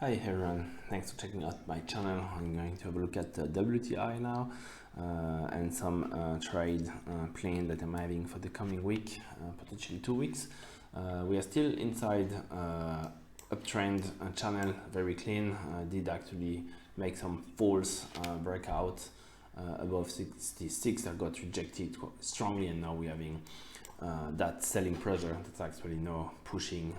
Hi everyone, thanks for checking out my channel. I'm going to have a look at the WTI now and some trade plan that I'm having for the coming week, potentially 2 weeks. We are still inside uptrend channel, very clean. Did actually make some false breakout above 66 that got rejected quite strongly, and now we're having that selling pressure that's actually now pushing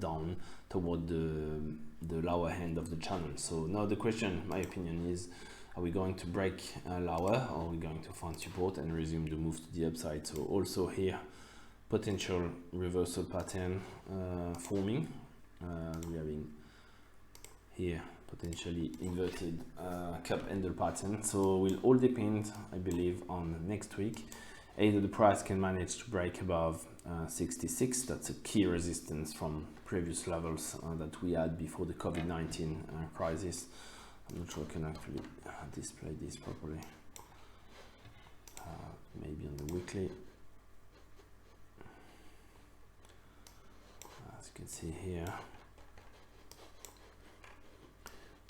down toward the lower end of the channel. So now the question, my opinion, is are we going to break lower, or are we going to find support and resume the move to the upside? So also here, potential reversal pattern forming. We're having here potentially inverted cup handle pattern. So will all depend, I believe, on next week. Either the price can manage to break above 66, that's a key resistance from previous levels that we had before the COVID-19 crisis. I'm not sure I can actually display this properly. Maybe on the weekly. As you can see here,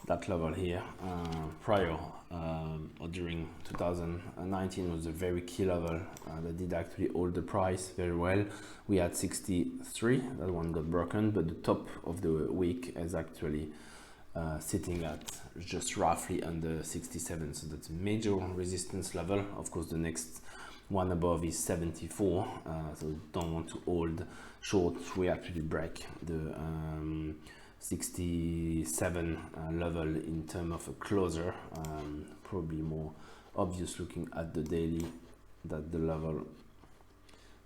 that level here prior or during 2019 was a very key level that did actually hold the price very well. We had 63, that one got broken, but the top of the week is actually sitting at just roughly under 67, so that's a major resistance level. Of course, the next one above is 74, so don't want to hold short. We actually break the 67 level in terms of a closer. Probably more obvious looking at the daily that the level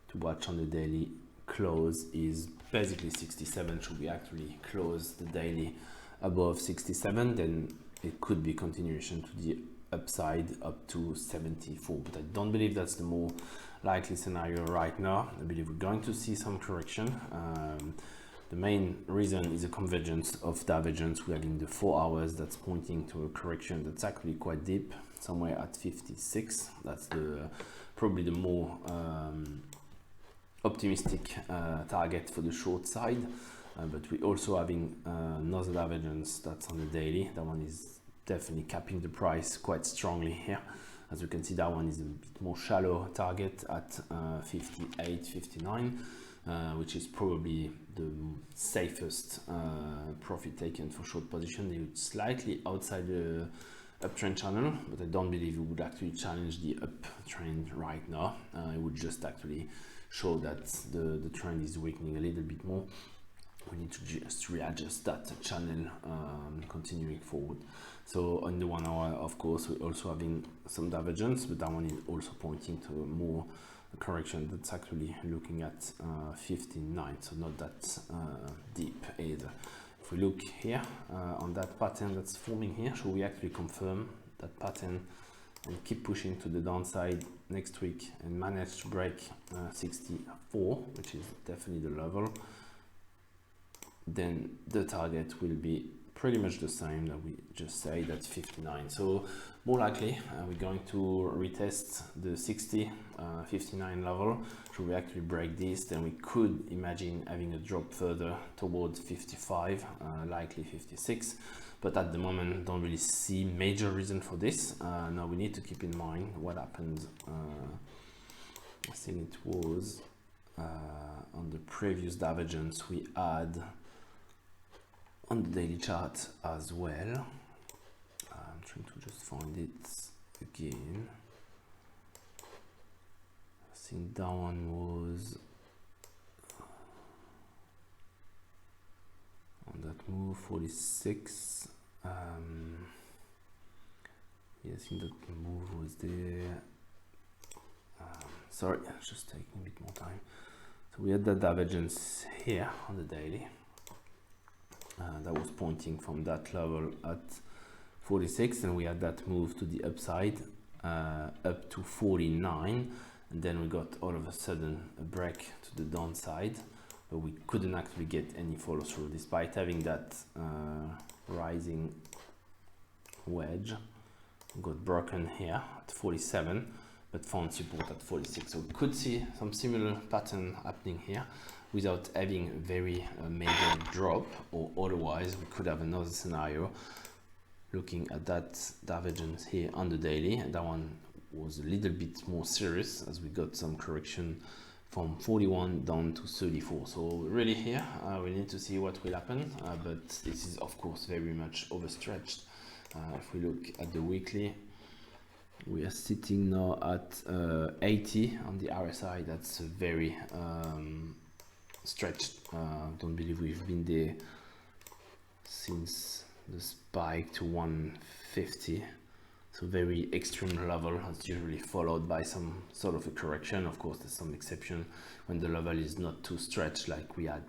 to watch on the daily close is basically 67. Should we actually close the daily above 67, then it could be continuation to the upside up to 74, but I don't believe that's the more likely scenario right now. I believe we're going to see some correction. The main reason is a convergence of divergence. We have in the 4 hours that's pointing to a correction that's actually quite deep, somewhere at 56. That's probably the more optimistic target for the short side. But we're also having another divergence that's on the daily. That one is definitely capping the price quite strongly here. As you can see, that one is a bit more shallow target at 58, 59. Which is probably the safest profit taken for short position. It's slightly outside the uptrend channel, but I don't believe it would actually challenge the uptrend right now. It would just actually show that the trend is weakening a little bit more. We need to just readjust that channel continuing forward. So on the 1 hour, of course, we're also having some divergence, but that one is also pointing to more correction that's actually looking at 59, so not that deep either. If we look here on that pattern that's forming here, should we actually confirm that pattern and keep pushing to the downside next week and manage to break 64, which is definitely the level, then the target will be pretty much the same that we just said, at 59. So more likely we're going to retest the 60, 59 level. Should we actually break this, then we could imagine having a drop further towards 55, likely 56. But at the moment, don't really see major reason for this. Now we need to keep in mind what happened. I think it was on the previous divergence we had on the daily chart as well. I'm trying to just find it again. I think that one was on that move 46. Yeah, I think that the move was there. Sorry, it's just taking a bit more time. So we had that divergence here on the daily. That was pointing from that level at 46, and we had that move to the upside up to 49, and then we got all of a sudden a break to the downside, but we couldn't actually get any follow through despite having that rising wedge. We got broken here at 47, but found support at 46, so we could see some similar pattern happening here. without having a very major drop, or otherwise we could have another scenario looking at that divergence here on the daily, and that one was a little bit more serious as we got some correction from 41 down to 34. So really here we need to see what will happen, but this is of course very much overstretched. If we look at the weekly, we are sitting now at 80 on the RSI. That's a very stretched. Don't believe we've been there since the spike to 150. So very extreme level. It's usually followed by some sort of a correction. Of course, there's some exception when the level is not too stretched like we had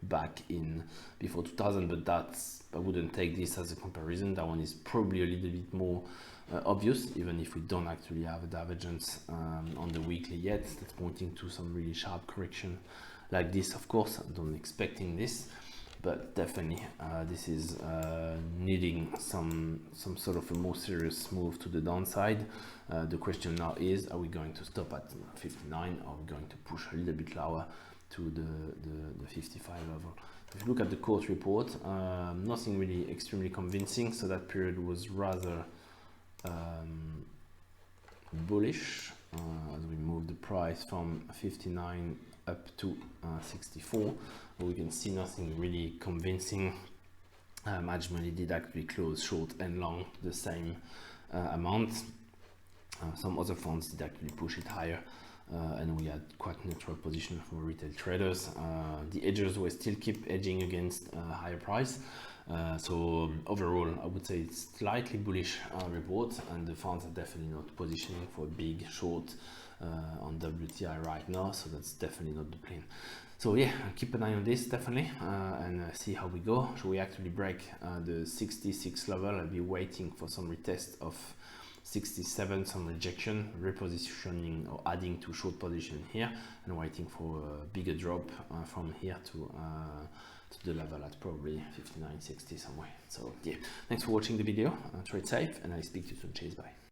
back in before 2000, but that's, I wouldn't take this as a comparison. That one is probably a little bit more obvious, even if we don't actually have a divergence on the weekly yet. That's pointing to some really sharp correction like this. Of course, I don't expecting this, but definitely this is needing some sort of a more serious move to the downside. The question now is, are we going to stop at 59, or are we going to push a little bit lower to the 55 level? If you look at the court report, nothing really extremely convincing, so that period was rather bullish as we moved the price from 59 up to 64. But we can see nothing really convincing. Management did actually close short and long the same amount. Some other funds did actually push it higher, and we had quite neutral position for retail traders. The edgers will still keep edging against higher price. So overall, I would say it's slightly bullish report, and the funds are definitely not positioning for a big short on WTI right now. So that's definitely not the plan. So yeah, keep an eye on this definitely, and see how we go. Should we actually break the 66 level? I'll be waiting for some retest of 67, some rejection, repositioning or adding to short position here, and waiting for a bigger drop from here to the level at probably 59.60 somewhere. So yeah, thanks for watching the video. Trade safe, and I speak to you soon. Cheers, bye.